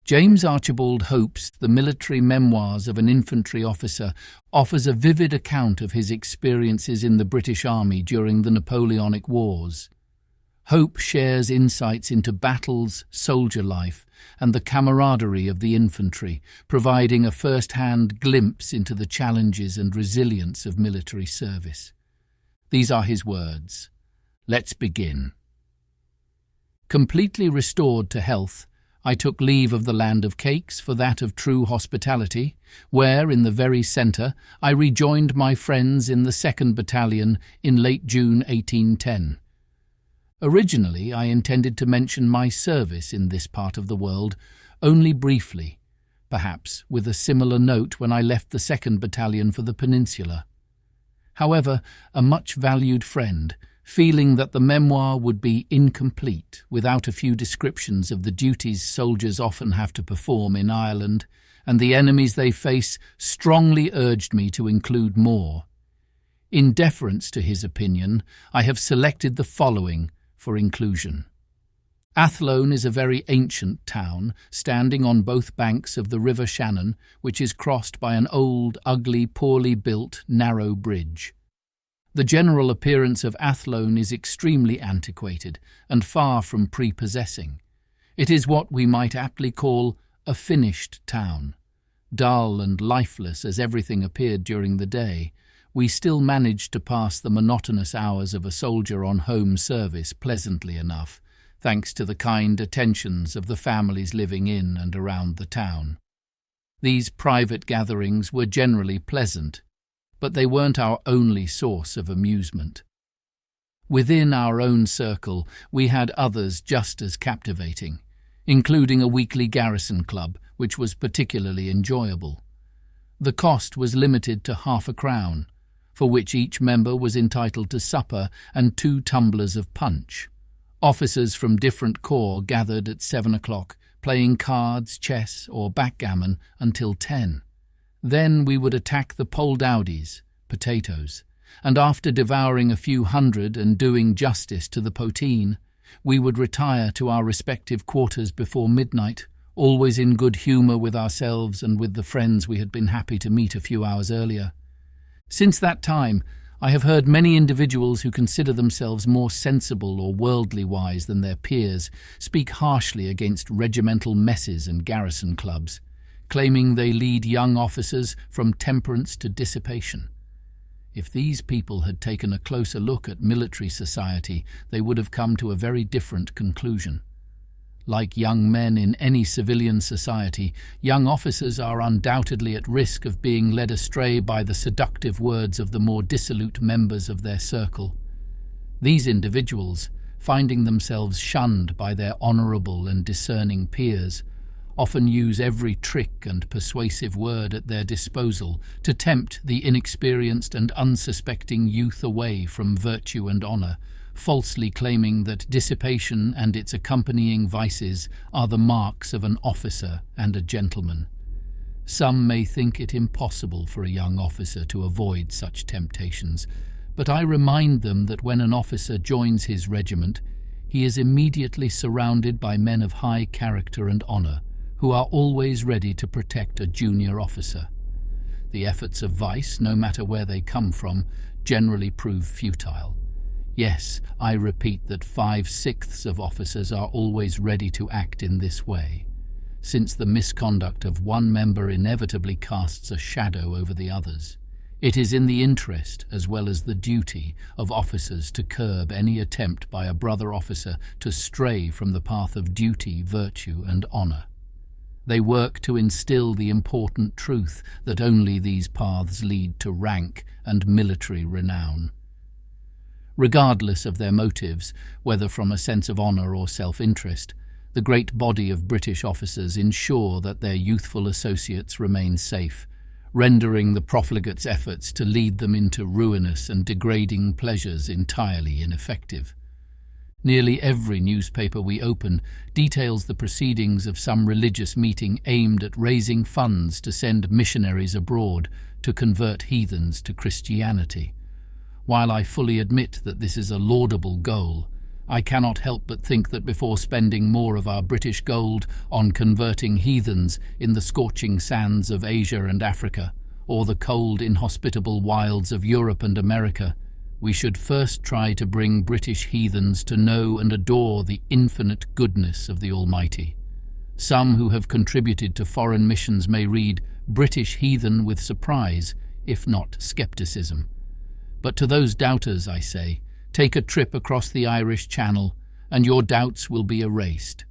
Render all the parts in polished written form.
James Archibald Hope's The Military Memoirs of an Infantry Officer offers a vivid account of his experiences in the British Army during the Napoleonic Wars. Hope shares insights into battles, soldier life, and the camaraderie of the infantry, providing a first-hand glimpse into the challenges and resilience of military service. These are his words. Let's begin. Completely restored to health, I took leave of the land of cakes for that of true hospitality, where, in the very centre, I rejoined my friends in the 2nd Battalion in late June 1810. Originally, I intended to mention my service in this part of the world only briefly, perhaps with a similar note when I left the 2nd Battalion for the Peninsula. However, a much-valued friend, feeling that the memoir would be incomplete without a few descriptions of the duties soldiers often have to perform in Ireland and the enemies they face, strongly urged me to include more. In deference to his opinion, I have selected the following for inclusion. Athlone is a very ancient town, standing on both banks of the River Shannon, which is crossed by an old, ugly, poorly built, narrow bridge. The general appearance of Athlone is extremely antiquated and far from prepossessing. It is what we might aptly call a finished town. Dull and lifeless as everything appeared during the day, we still managed to pass the monotonous hours of a soldier on home service pleasantly enough, thanks to the kind attentions of the families living in and around the town. These private gatherings were generally pleasant, but they weren't our only source of amusement. Within our own circle, we had others just as captivating, including a weekly garrison club, which was particularly enjoyable. The cost was limited to £0.50, for which each member was entitled to supper and 2 tumblers of punch. Officers from different corps gathered at 7 o'clock, playing cards, chess, or backgammon until 10. Then we would attack the poldowdies, potatoes, and after devouring a few hundred and doing justice to the poteen, we would retire to our respective quarters before midnight, always in good humour with ourselves and with the friends we had been happy to meet a few hours earlier. Since that time, I have heard many individuals who consider themselves more sensible or worldly wise than their peers speak harshly against regimental messes and garrison clubs, claiming they lead young officers from temperance to dissipation. If these people had taken a closer look at military society, they would have come to a very different conclusion. Like young men in any civilian society, young officers are undoubtedly at risk of being led astray by the seductive words of the more dissolute members of their circle. These individuals, finding themselves shunned by their honourable and discerning peers, often use every trick and persuasive word at their disposal to tempt the inexperienced and unsuspecting youth away from virtue and honour, falsely claiming that dissipation and its accompanying vices are the marks of an officer and a gentleman. Some may think it impossible for a young officer to avoid such temptations, but I remind them that when an officer joins his regiment, he is immediately surrounded by men of high character and honour, who are always ready to protect a junior officer. The efforts of vice, no matter where they come from, generally prove futile. Yes, I repeat that 5/6 of officers are always ready to act in this way, since the misconduct of one member inevitably casts a shadow over the others. It is in the interest, as well as the duty, of officers to curb any attempt by a brother officer to stray from the path of duty, virtue, and honour. They work to instill the important truth that only these paths lead to rank and military renown. Regardless of their motives, whether from a sense of honour or self-interest, the great body of British officers ensure that their youthful associates remain safe, rendering the profligates' efforts to lead them into ruinous and degrading pleasures entirely ineffective. Nearly every newspaper we open details the proceedings of some religious meeting aimed at raising funds to send missionaries abroad to convert heathens to Christianity. While I fully admit that this is a laudable goal, I cannot help but think that before spending more of our British gold on converting heathens in the scorching sands of Asia and Africa, or the cold, inhospitable wilds of Europe and America, we should first try to bring British heathens to know and adore the infinite goodness of the Almighty. Some who have contributed to foreign missions may read British heathen with surprise, if not scepticism. But to those doubters, I say, take a trip across the Irish Channel, and your doubts will be erased.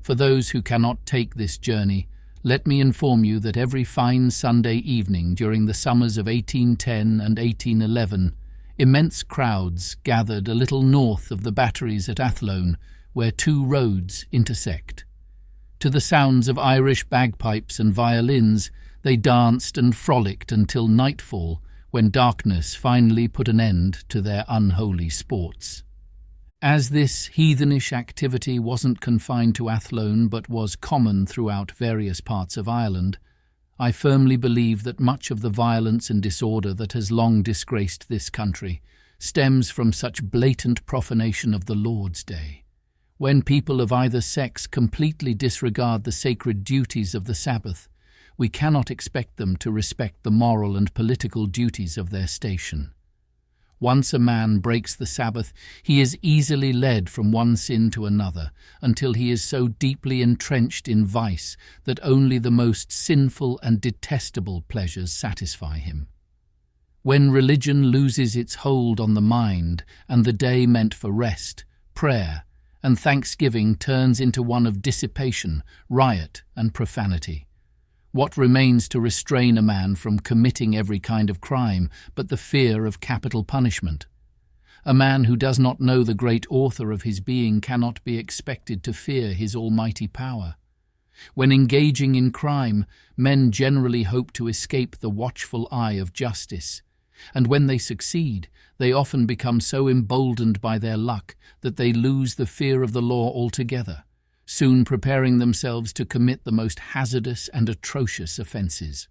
For those who cannot take this journey, let me inform you that every fine Sunday evening during the summers of 1810 and 1811, immense crowds gathered a little north of the batteries at Athlone, where two roads intersect. To the sounds of Irish bagpipes and violins, they danced and frolicked until nightfall, when darkness finally put an end to their unholy sports. As this heathenish activity wasn't confined to Athlone but was common throughout various parts of Ireland, I firmly believe that much of the violence and disorder that has long disgraced this country stems from such blatant profanation of the Lord's Day. When people of either sex completely disregard the sacred duties of the Sabbath, we cannot expect them to respect the moral and political duties of their station. Once a man breaks the Sabbath, he is easily led from one sin to another, until he is so deeply entrenched in vice that only the most sinful and detestable pleasures satisfy him. When religion loses its hold on the mind, and the day meant for rest, prayer, and thanksgiving turns into one of dissipation, riot, and profanity, what remains to restrain a man from committing every kind of crime but the fear of capital punishment? A man who does not know the great author of his being cannot be expected to fear his almighty power. When engaging in crime, men generally hope to escape the watchful eye of justice, and when they succeed, they often become so emboldened by their luck that they lose the fear of the law altogether, soon preparing themselves to commit the most hazardous and atrocious offences.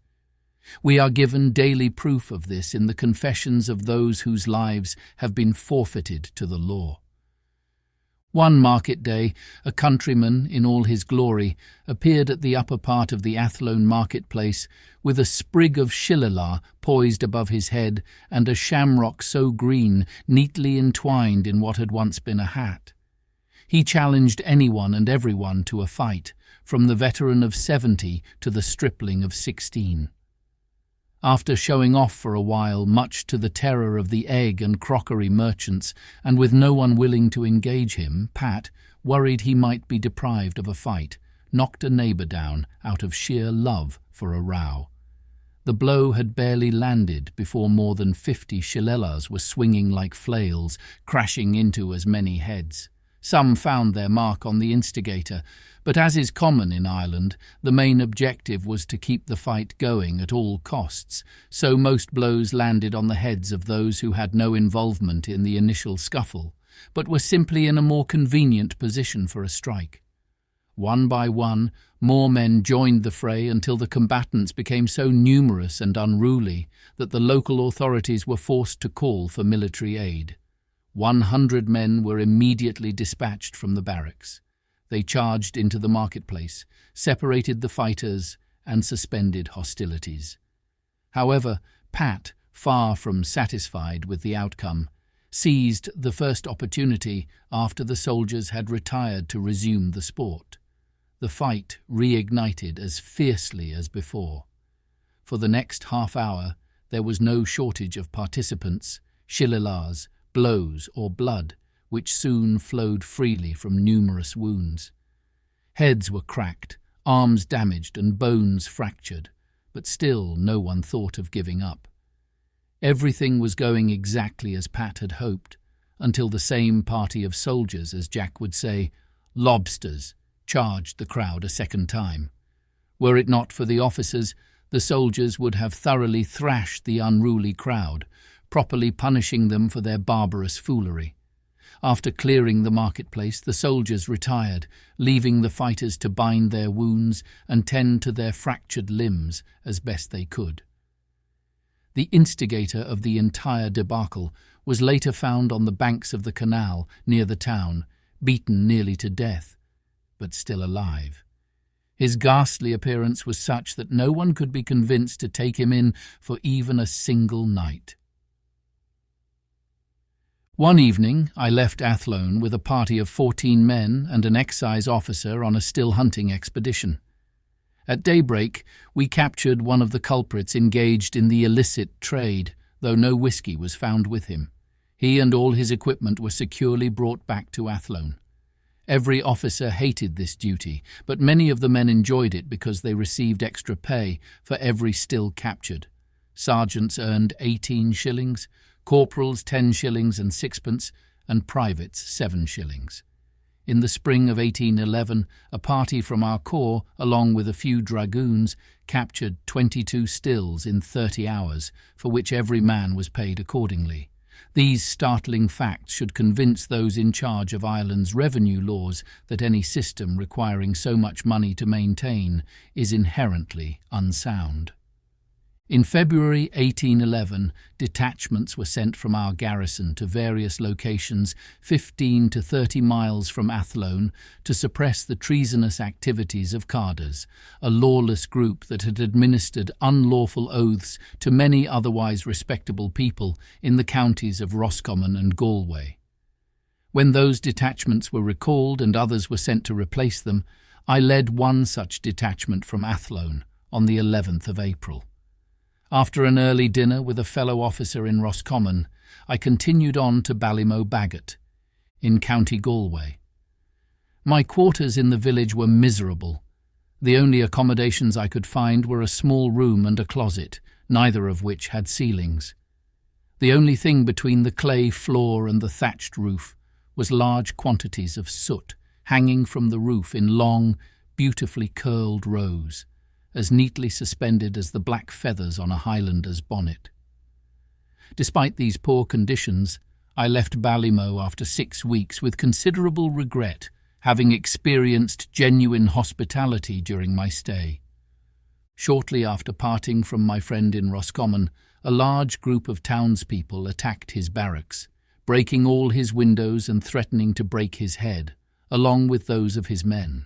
We are given daily proof of this in the confessions of those whose lives have been forfeited to the law. One market day, a countryman, in all his glory, appeared at the upper part of the Athlone marketplace with a sprig of shillelah poised above his head and a shamrock so green neatly entwined in what had once been a hat. He challenged anyone and everyone to a fight, from the veteran of 70 to the stripling of 16. After showing off for a while, much to the terror of the egg and crockery merchants, and with no one willing to engage him, Pat, worried he might be deprived of a fight, knocked a neighbour down out of sheer love for a row. The blow had barely landed before more than 50 shillelahs were swinging like flails, crashing into as many heads. Some found their mark on the instigator, but as is common in Ireland, the main objective was to keep the fight going at all costs, so most blows landed on the heads of those who had no involvement in the initial scuffle, but were simply in a more convenient position for a strike. One by one, more men joined the fray until the combatants became so numerous and unruly that the local authorities were forced to call for military aid. 100 men were immediately dispatched from the barracks. They charged into the marketplace, separated the fighters, and suspended hostilities. However, Pat, far from satisfied with the outcome, seized the first opportunity after the soldiers had retired to resume the sport. The fight reignited as fiercely as before. For the next half hour, there was no shortage of participants, shillelahs, blows or blood, which soon flowed freely from numerous wounds. Heads were cracked, arms damaged and bones fractured, but still no one thought of giving up. Everything was going exactly as Pat had hoped, until the same party of soldiers, as Jack would say, lobsters, charged the crowd a second time. Were it not for the officers, the soldiers would have thoroughly thrashed the unruly crowd, properly punishing them for their barbarous foolery. After clearing the marketplace, the soldiers retired, leaving the fighters to bind their wounds and tend to their fractured limbs as best they could. the instigator of the entire debacle, was later found on the banks of the canal near the town, beaten nearly to death, but still alive. His ghastly appearance was such that no one could be convinced to take him in for even a single night. One evening I left Athlone with a party of 14 men and an excise officer on a still hunting expedition. At daybreak we captured one of the culprits engaged in the illicit trade, though no whiskey was found with him. He and all his equipment were securely brought back to Athlone. Every officer hated this duty, but many of the men enjoyed it because they received extra pay for every still captured. Sergeants earned 18 shillings, corporals 10 shillings and sixpence, and privates 7 shillings. In the spring of 1811, a party from our corps, along with a few dragoons, captured 22 stills in 30 hours, for which every man was paid accordingly. These startling facts should convince those in charge of Ireland's revenue laws that any system requiring so much money to maintain is inherently unsound. In February 1811, detachments were sent from our garrison to various locations 15 to 30 miles from Athlone to suppress the treasonous activities of carders, a lawless group that had administered unlawful oaths to many otherwise respectable people in the counties of Roscommon and Galway. When those detachments were recalled and others were sent to replace them, I led one such detachment from Athlone on the 11th of April. After an early dinner with a fellow officer in Roscommon, I continued on to Ballymobaggot, in County Galway. My quarters in the village were miserable. The only accommodations I could find were a small room and a closet, neither of which had ceilings. The only thing between the clay floor and the thatched roof was large quantities of soot hanging from the roof in long, beautifully curled rows, as neatly suspended as the black feathers on a Highlander's bonnet. Despite these poor conditions, I left Ballymo after 6 weeks with considerable regret, having experienced genuine hospitality during my stay. Shortly after parting from my friend in Roscommon, a large group of townspeople attacked his barracks, breaking all his windows and threatening to break his head, along with those of his men.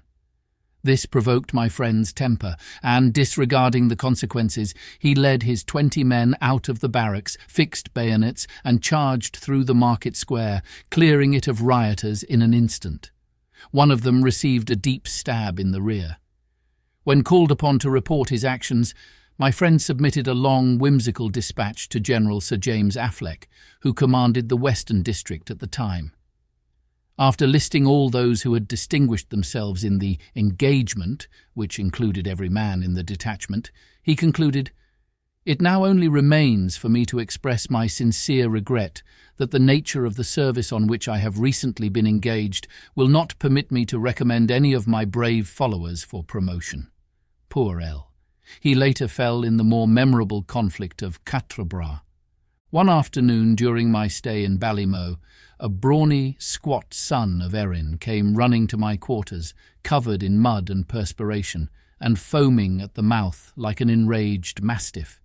This provoked my friend's temper, and, disregarding the consequences, he led his 20 men out of the barracks, fixed bayonets, and charged through the market square, clearing it of rioters in an instant. One of them received a deep stab in the rear. When called upon to report his actions, my friend submitted a long, whimsical dispatch to General Sir James Affleck, who commanded the Western District at the time. After listing all those who had distinguished themselves in the engagement, which included every man in the detachment, he concluded, "It now only remains for me to express my sincere regret that the nature of the service on which I have recently been engaged will not permit me to recommend any of my brave followers for promotion." Poor L. He later fell in the more memorable conflict of Quatre Bras. One afternoon during my stay in Ballymo, a brawny, squat son of Erin came running to my quarters, covered in mud and perspiration, and foaming at the mouth like an enraged mastiff.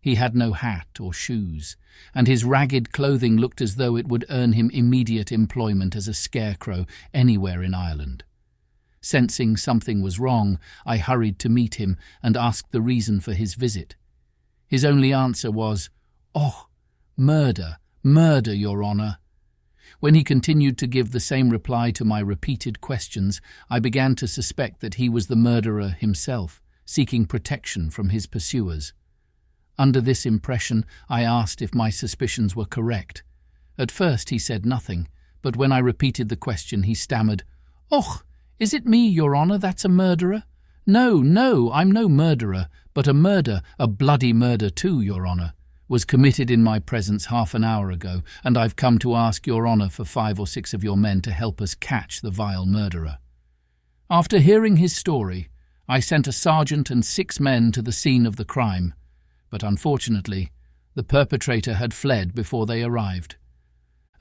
He had no hat or shoes, and his ragged clothing looked as though it would earn him immediate employment as a scarecrow anywhere in Ireland. Sensing something was wrong, I hurried to meet him and asked the reason for his visit. His only answer was, "Oh, murder, murder, Your Honour." When he continued to give the same reply to my repeated questions, I began to suspect that he was the murderer himself, seeking protection from his pursuers. Under this impression, I asked if my suspicions were correct. At first he said nothing, but when I repeated the question he stammered, "Och, is it me, Your Honour, that's a murderer? No, no, I'm no murderer, but a murder, a bloody murder too, Your Honour, was committed in my presence half an hour ago, and I've come to ask Your Honour for 5 or 6 of your men to help us catch the vile murderer." After hearing his story, I sent a sergeant and 6 men to the scene of the crime, but unfortunately, the perpetrator had fled before they arrived.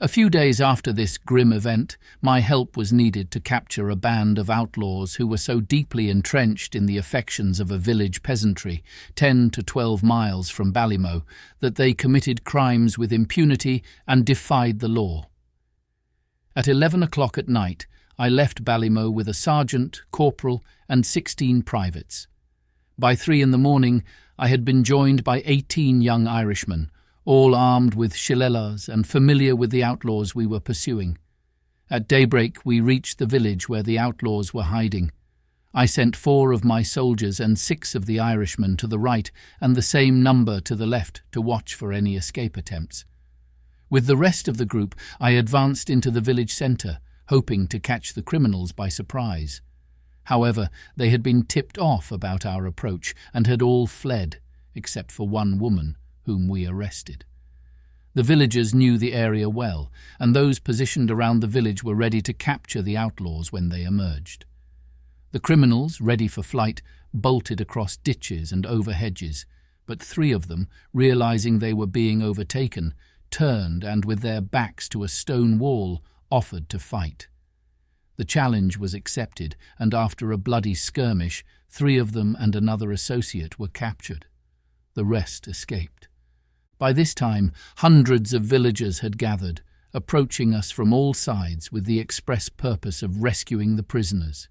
A few days after this grim event, my help was needed to capture a band of outlaws who were so deeply entrenched in the affections of a village peasantry, 10 to 12 miles from Ballymoe, that they committed crimes with impunity and defied the law. At 11 o'clock at night, I left Ballymoe with a sergeant, corporal, and 16 privates. By 3 in the morning, I had been joined by 18 young Irishmen, all armed with shillelaghs and familiar with the outlaws we were pursuing. At daybreak we reached the village where the outlaws were hiding. I sent 4 of my soldiers and 6 of the Irishmen to the right and the same number to the left to watch for any escape attempts. With the rest of the group I advanced into the village centre, hoping to catch the criminals by surprise. However, they had been tipped off about our approach and had all fled, except for one woman, whom we arrested. The villagers knew the area well, and those positioned around the village were ready to capture the outlaws when they emerged. The criminals, ready for flight, bolted across ditches and over hedges, but 3 of them, realizing they were being overtaken, turned and, with their backs to a stone wall, offered to fight. The challenge was accepted, and after a bloody skirmish, 3 of them and another associate were captured. The rest escaped. By this time, hundreds of villagers had gathered, approaching us from all sides with the express purpose of rescuing the prisoners.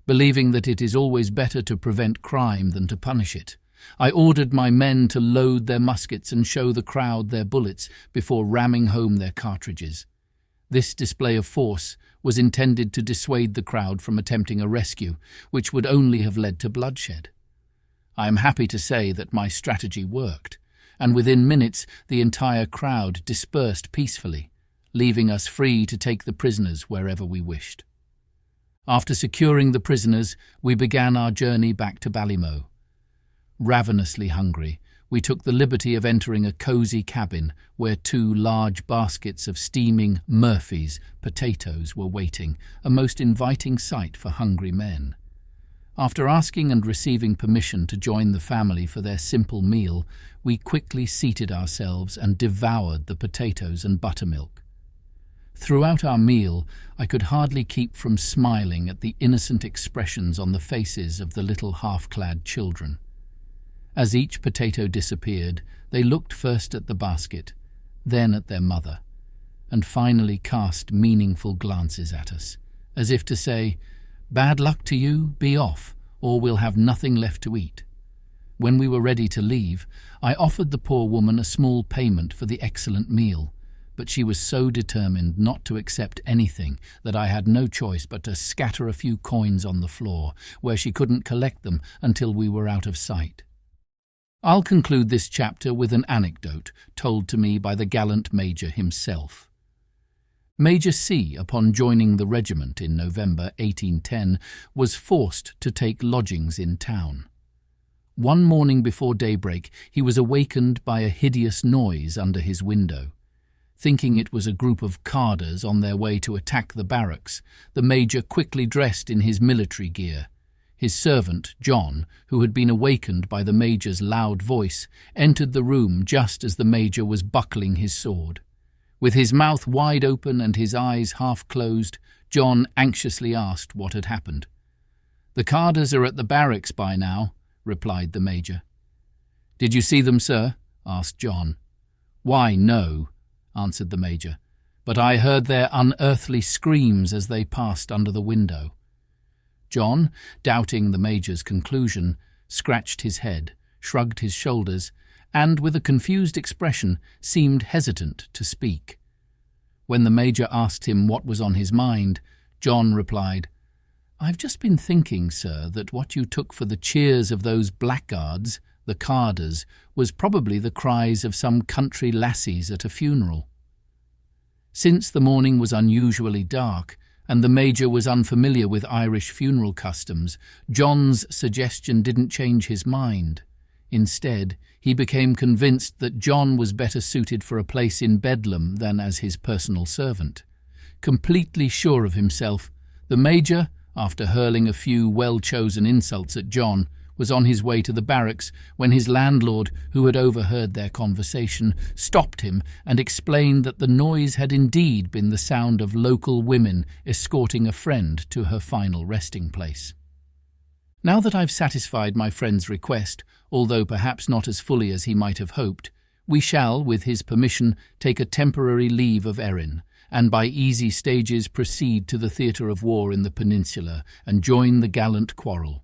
Believing that it is always better to prevent crime than to punish it, I ordered my men to load their muskets and show the crowd their bullets before ramming home their cartridges. This display of force was intended to dissuade the crowd from attempting a rescue, which would only have led to bloodshed. I am happy to say that my strategy worked, and within minutes the entire crowd dispersed peacefully, leaving us free to take the prisoners wherever we wished. After securing the prisoners, we began our journey back to Ballymoe. Ravenously hungry, we took the liberty of entering a cosy cabin where 2 large baskets of steaming Murphy's potatoes were waiting, a most inviting sight for hungry men. After asking and receiving permission to join the family for their simple meal, we quickly seated ourselves and devoured the potatoes and buttermilk. Throughout our meal, I could hardly keep from smiling at the innocent expressions on the faces of the little half-clad children. As each potato disappeared, they looked first at the basket, then at their mother, and finally cast meaningful glances at us, as if to say, "Bad luck to you, be off, or we'll have nothing left to eat." When we were ready to leave, I offered the poor woman a small payment for the excellent meal, but she was so determined not to accept anything that I had no choice but to scatter a few coins on the floor, where she couldn't collect them until we were out of sight. I'll conclude this chapter with an anecdote told to me by the gallant Major himself. Major C, upon joining the regiment in November 1810, was forced to take lodgings in town. One morning before daybreak, he was awakened by a hideous noise under his window. Thinking it was a group of carders on their way to attack the barracks, the Major quickly dressed in his military gear. His servant, John, who had been awakened by the Major's loud voice, entered the room just as the Major was buckling his sword. With his mouth wide open and his eyes half closed, John anxiously asked what had happened. "The carders are at the barracks by now," replied the Major. "Did you see them, sir?" asked John. "Why, no," answered the Major, "but I heard their unearthly screams as they passed under the window." John, doubting the Major's conclusion, scratched his head, shrugged his shoulders, and, with a confused expression, seemed hesitant to speak. When the Major asked him what was on his mind, John replied, "I've just been thinking, sir, that what you took for the cheers of those blackguards, the carders, was probably the cries of some country lassies at a funeral." Since the morning was unusually dark, and the Major was unfamiliar with Irish funeral customs, John's suggestion didn't change his mind. Instead, he became convinced that John was better suited for a place in Bedlam than as his personal servant. Completely sure of himself, the Major, after hurling a few well-chosen insults at John, was on his way to the barracks when his landlord, who had overheard their conversation, stopped him and explained that the noise had indeed been the sound of local women escorting a friend to her final resting place. Now that I've satisfied my friend's request, although perhaps not as fully as he might have hoped, we shall, with his permission, take a temporary leave of Erin, and by easy stages proceed to the theatre of war in the peninsula and join the gallant quarrel.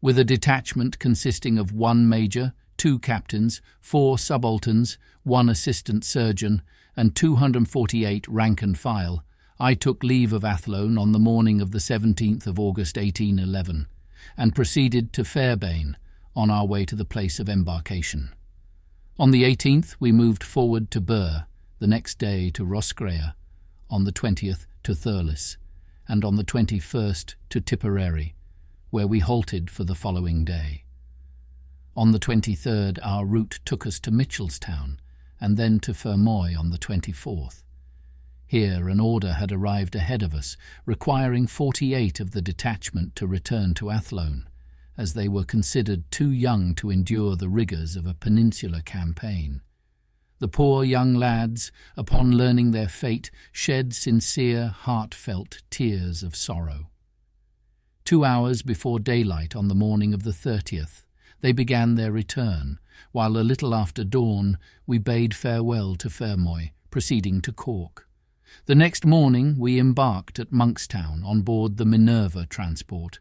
With a detachment consisting of 1 major, 2 captains, 4 subalterns, 1 assistant surgeon, and 248 rank and file, I took leave of Athlone on the morning of the 17th of August 1811, and proceeded to Fairbairn on our way to the place of embarkation. On the 18th we moved forward to Burr, the next day to Roscrea, on the 20th to Thurles, and on the 21st to Tipperary, where we halted for the following day. On the 23rd our route took us to Mitchelstown, and then to Fermoy on the 24th. Here an order had arrived ahead of us, requiring 48 of the detachment to return to Athlone, as they were considered too young to endure the rigours of a Peninsular Campaign. The poor young lads, upon learning their fate, shed sincere, heartfelt tears of sorrow. 2 hours before daylight on the morning of the 30th, they began their return, while a little after dawn we bade farewell to Fermoy, proceeding to Cork. The next morning we embarked at Monkstown on board the Minerva transport.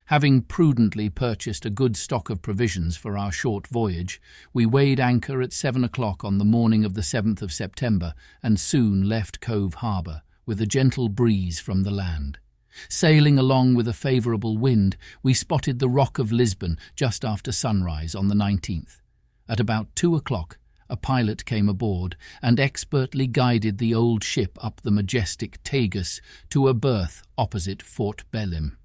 Having prudently purchased a good stock of provisions for our short voyage, we weighed anchor at 7 o'clock on the morning of the 7th of September and soon left Cove Harbour, with a gentle breeze from the land. Sailing along with a favourable wind, we spotted the Rock of Lisbon just after sunrise on the 19th. At about 2 o'clock, a pilot came aboard and expertly guided the old ship up the majestic Tagus to a berth opposite Fort Belem.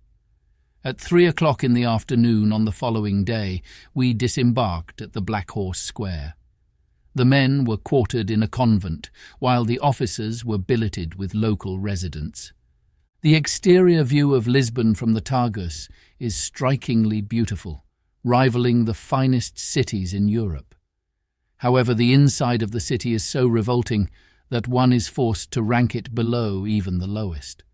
At 3 o'clock in the afternoon on the following day, we disembarked at the Black Horse Square. The men were quartered in a convent, while the officers were billeted with local residents. The exterior view of Lisbon from the Tagus is strikingly beautiful, rivaling the finest cities in Europe. However, the inside of the city is so revolting that one is forced to rank it below even the lowest.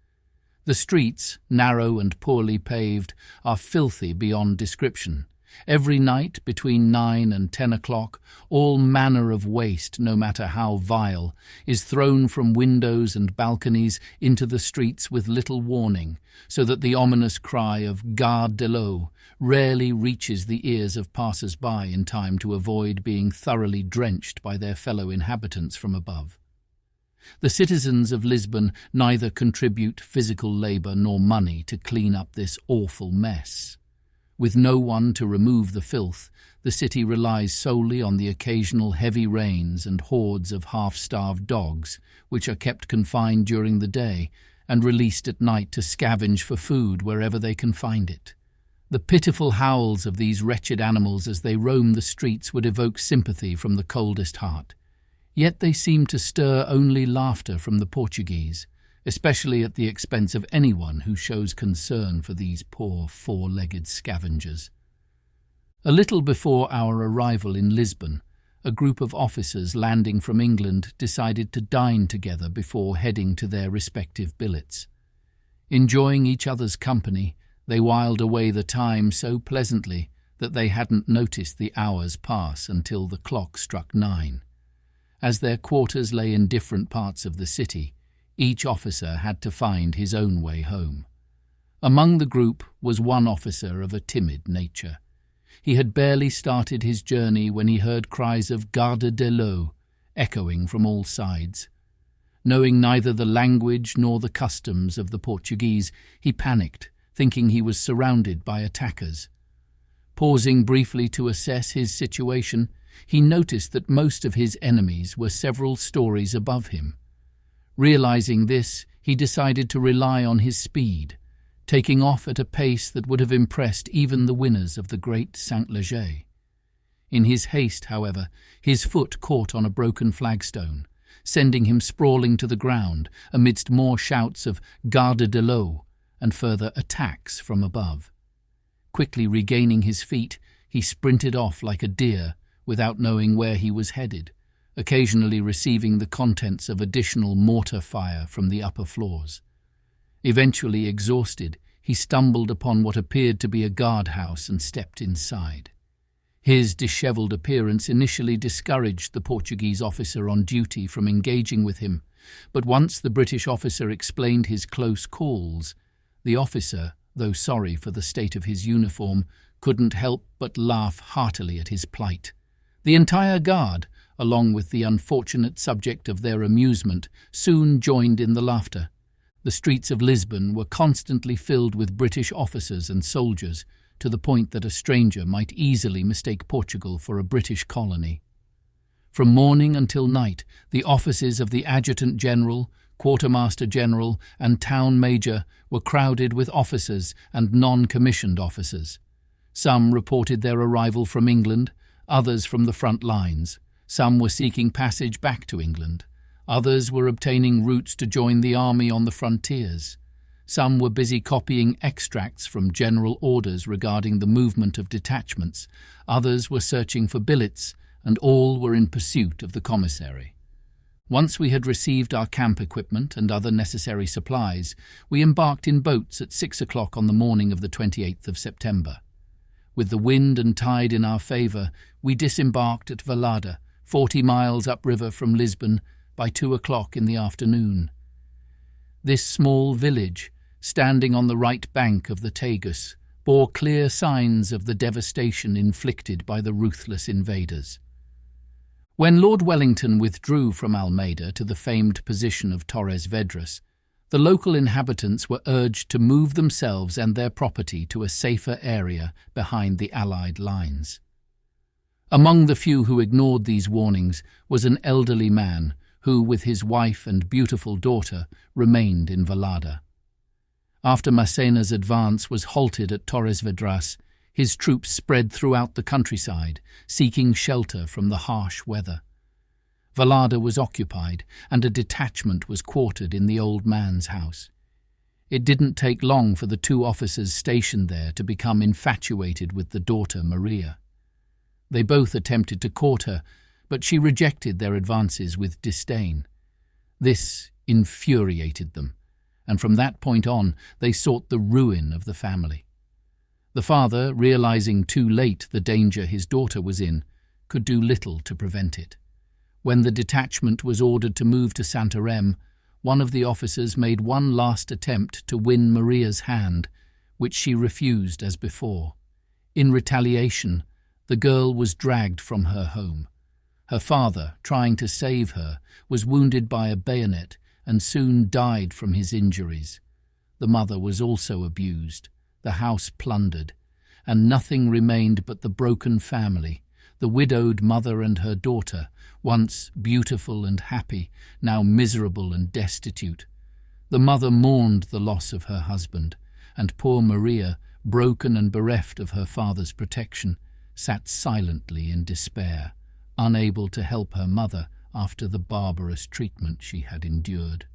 The streets, narrow and poorly paved, are filthy beyond description. Every night between 9 and 10 o'clock, all manner of waste, no matter how vile, is thrown from windows and balconies into the streets with little warning, so that the ominous cry of "Garde de l'eau" rarely reaches the ears of passers-by in time to avoid being thoroughly drenched by their fellow inhabitants from above. The citizens of Lisbon neither contribute physical labour nor money to clean up this awful mess. With no one to remove the filth, the city relies solely on the occasional heavy rains and hordes of half-starved dogs, which are kept confined during the day and released at night to scavenge for food wherever they can find it. The pitiful howls of these wretched animals as they roam the streets would evoke sympathy from the coldest heart. Yet they seem to stir only laughter from the Portuguese, especially at the expense of anyone who shows concern for these poor four-legged scavengers. A little before our arrival in Lisbon, a group of officers landing from England decided to dine together before heading to their respective billets. Enjoying each other's company, they whiled away the time so pleasantly that they hadn't noticed the hours pass until the clock struck 9. As their quarters lay in different parts of the city, each officer had to find his own way home. Among the group was one officer of a timid nature. He had barely started his journey when he heard cries of "Garde de l'eau" echoing from all sides. Knowing neither the language nor the customs of the Portuguese, he panicked, thinking he was surrounded by attackers. Pausing briefly to assess his situation, he noticed that most of his enemies were several stories above him. Realizing this, he decided to rely on his speed, taking off at a pace that would have impressed even the winners of the Great Saint-Leger. In his haste, however, his foot caught on a broken flagstone, sending him sprawling to the ground amidst more shouts of "Garde de l'eau" and further attacks from above. Quickly regaining his feet, he sprinted off like a deer without knowing where he was headed, occasionally receiving the contents of additional mortar fire from the upper floors. Eventually exhausted, he stumbled upon what appeared to be a guardhouse and stepped inside. His dishevelled appearance initially discouraged the Portuguese officer on duty from engaging with him, but once the British officer explained his close calls, the officer, though sorry for the state of his uniform, couldn't help but laugh heartily at his plight. The entire guard, along with the unfortunate subject of their amusement, soon joined in the laughter. The streets of Lisbon were constantly filled with British officers and soldiers, to the point that a stranger might easily mistake Portugal for a British colony. From morning until night, the offices of the Adjutant General, Quartermaster General, and Town Major were crowded with officers and non-commissioned officers. Some reported their arrival from England, others from the front lines. Some were seeking passage back to England. Others were obtaining routes to join the army on the frontiers. Some were busy copying extracts from general orders regarding the movement of detachments. Others were searching for billets, and all were in pursuit of the commissary. Once we had received our camp equipment and other necessary supplies, we embarked in boats at 6 o'clock on the morning of the 28th of September. With the wind and tide in our favour, we disembarked at Valada, 40 miles upriver from Lisbon, by 2 o'clock in the afternoon. This small village, standing on the right bank of the Tagus, bore clear signs of the devastation inflicted by the ruthless invaders. When Lord Wellington withdrew from Almeida to the famed position of Torres Vedras, the local inhabitants were urged to move themselves and their property to a safer area behind the Allied lines. Among the few who ignored these warnings was an elderly man who, with his wife and beautiful daughter, remained in Valada. After Massena's advance was halted at Torres Vedras, his troops spread throughout the countryside, seeking shelter from the harsh weather. Valada was occupied, and a detachment was quartered in the old man's house. It didn't take long for the two officers stationed there to become infatuated with the daughter Maria. They both attempted to court her, but she rejected their advances with disdain. This infuriated them, and from that point on they sought the ruin of the family. The father, realizing too late the danger his daughter was in, could do little to prevent it. When the detachment was ordered to move to Santarem, one of the officers made one last attempt to win Maria's hand, which she refused as before. In retaliation, the girl was dragged from her home. Her father, trying to save her, was wounded by a bayonet and soon died from his injuries. The mother was also abused, the house plundered, and nothing remained but the broken family, the widowed mother and her daughter, once beautiful and happy, now miserable and destitute. The mother mourned the loss of her husband, and poor Maria, broken and bereft of her father's protection, sat silently in despair, unable to help her mother after the barbarous treatment she had endured.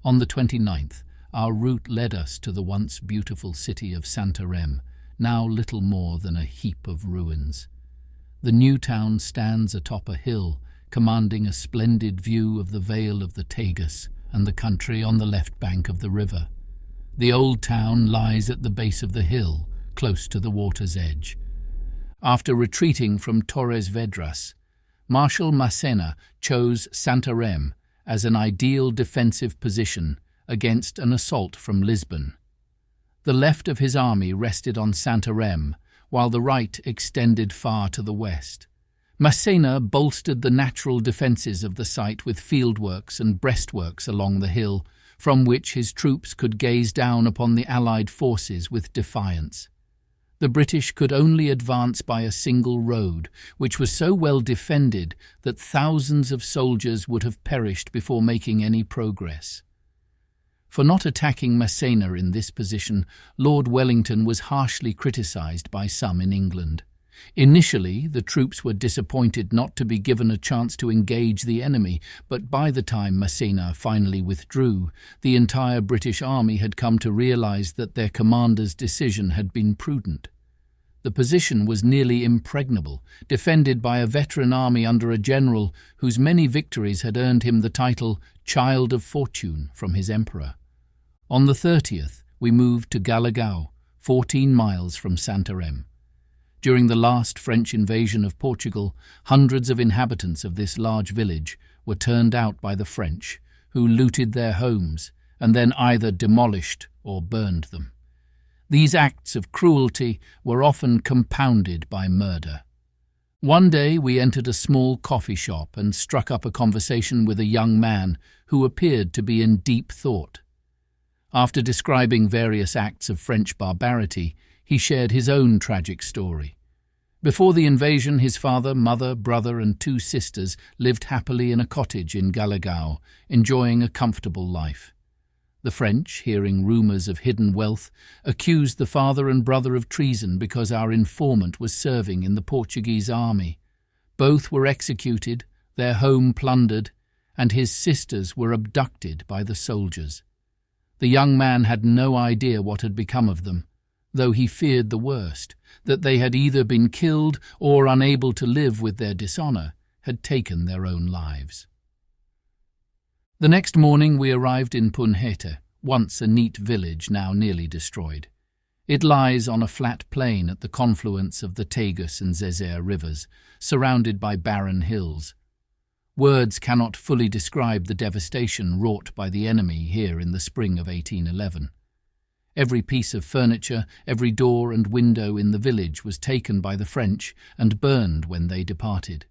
On the 29th, our route led us to the once beautiful city of Santarem, now little more than a heap of ruins. The new town stands atop a hill, commanding a splendid view of the vale of the Tagus and the country on the left bank of the river. The old town lies at the base of the hill, close to the water's edge. After retreating from Torres Vedras, Marshal Massena chose Santarem as an ideal defensive position against an assault from Lisbon. The left of his army rested on Santarem, while the right extended far to the west. Massena bolstered the natural defences of the site with fieldworks and breastworks along the hill, from which his troops could gaze down upon the Allied forces with defiance. The British could only advance by a single road, which was so well defended that thousands of soldiers would have perished before making any progress. For not attacking Massena in this position, Lord Wellington was harshly criticised by some in England. Initially, the troops were disappointed not to be given a chance to engage the enemy, but by the time Massena finally withdrew, the entire British army had come to realise that their commander's decision had been prudent. The position was nearly impregnable, defended by a veteran army under a general whose many victories had earned him the title Child of Fortune from his emperor. On the 30th, we moved to Gallegão, 14 miles from Santarem. During the last French invasion of Portugal, hundreds of inhabitants of this large village were turned out by the French, who looted their homes and then either demolished or burned them. These acts of cruelty were often compounded by murder. One day we entered a small coffee shop and struck up a conversation with a young man who appeared to be in deep thought. After describing various acts of French barbarity, he shared his own tragic story. Before the invasion, his father, mother, brother and 2 sisters lived happily in a cottage in Gallegão, enjoying a comfortable life. The French, hearing rumours of hidden wealth, accused the father and brother of treason because our informant was serving in the Portuguese army. Both were executed, their home plundered, and his sisters were abducted by the soldiers. The young man had no idea what had become of them, though he feared the worst, that they had either been killed or, unable to live with their dishonour, had taken their own lives. The next morning we arrived in Punhete, once a neat village now nearly destroyed. It lies on a flat plain at the confluence of the Tagus and Zézer rivers, surrounded by barren hills. Words cannot fully describe the devastation wrought by the enemy here in the spring of 1811. Every piece of furniture, every door and window in the village was taken by the French and burned when they departed.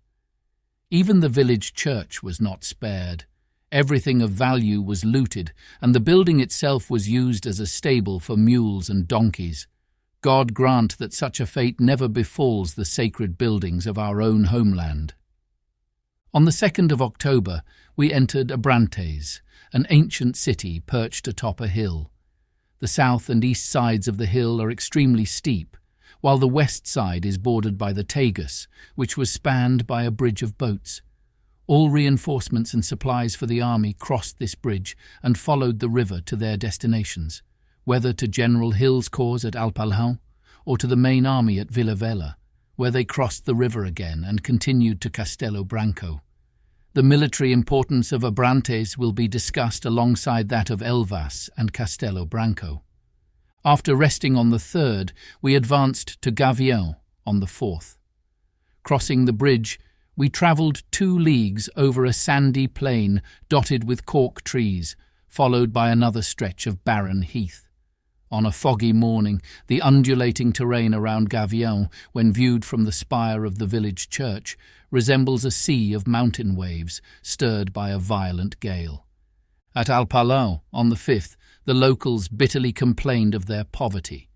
Even the village church was not spared. Everything of value was looted, and the building itself was used as a stable for mules and donkeys. God grant that such a fate never befalls the sacred buildings of our own homeland. On the 2nd of October, we entered Abrantes, an ancient city perched atop a hill. The south and east sides of the hill are extremely steep, while the west side is bordered by the Tagus, which was spanned by a bridge of boats. All reinforcements and supplies for the army crossed this bridge and followed the river to their destinations, whether to General Hill's corps at Alpalhão or to the main army at Villavela, where they crossed the river again and continued to Castelo Branco. The military importance of Abrantes will be discussed alongside that of Elvas and Castelo Branco. After resting on the 3rd, we advanced to Gavião on the 4th. Crossing the bridge, we travelled 2 leagues over a sandy plain dotted with cork trees, followed by another stretch of barren heath. On a foggy morning, the undulating terrain around Gavião, when viewed from the spire of the village church, resembles a sea of mountain waves stirred by a violent gale. At Alpalhão, on the 5th, the locals bitterly complained of their poverty.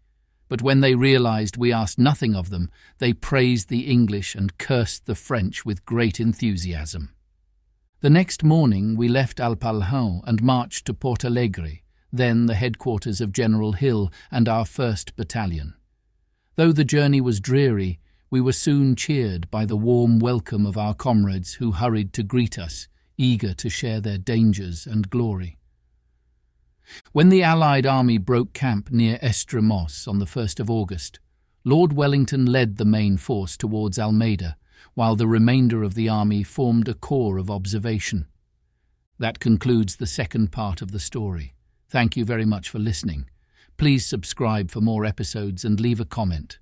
But when they realized we asked nothing of them, they praised the English and cursed the French with great enthusiasm. The next morning we left Alpalhão and marched to Portalegre, then the headquarters of General Hill and our 1st Battalion. Though the journey was dreary, we were soon cheered by the warm welcome of our comrades who hurried to greet us, eager to share their dangers and glory. When the Allied army broke camp near Estremoz on the 1st of August, Lord Wellington led the main force towards Almeida, while the remainder of the army formed a corps of observation. That concludes the second part of the story. Thank you very much for listening. Please subscribe for more episodes and leave a comment.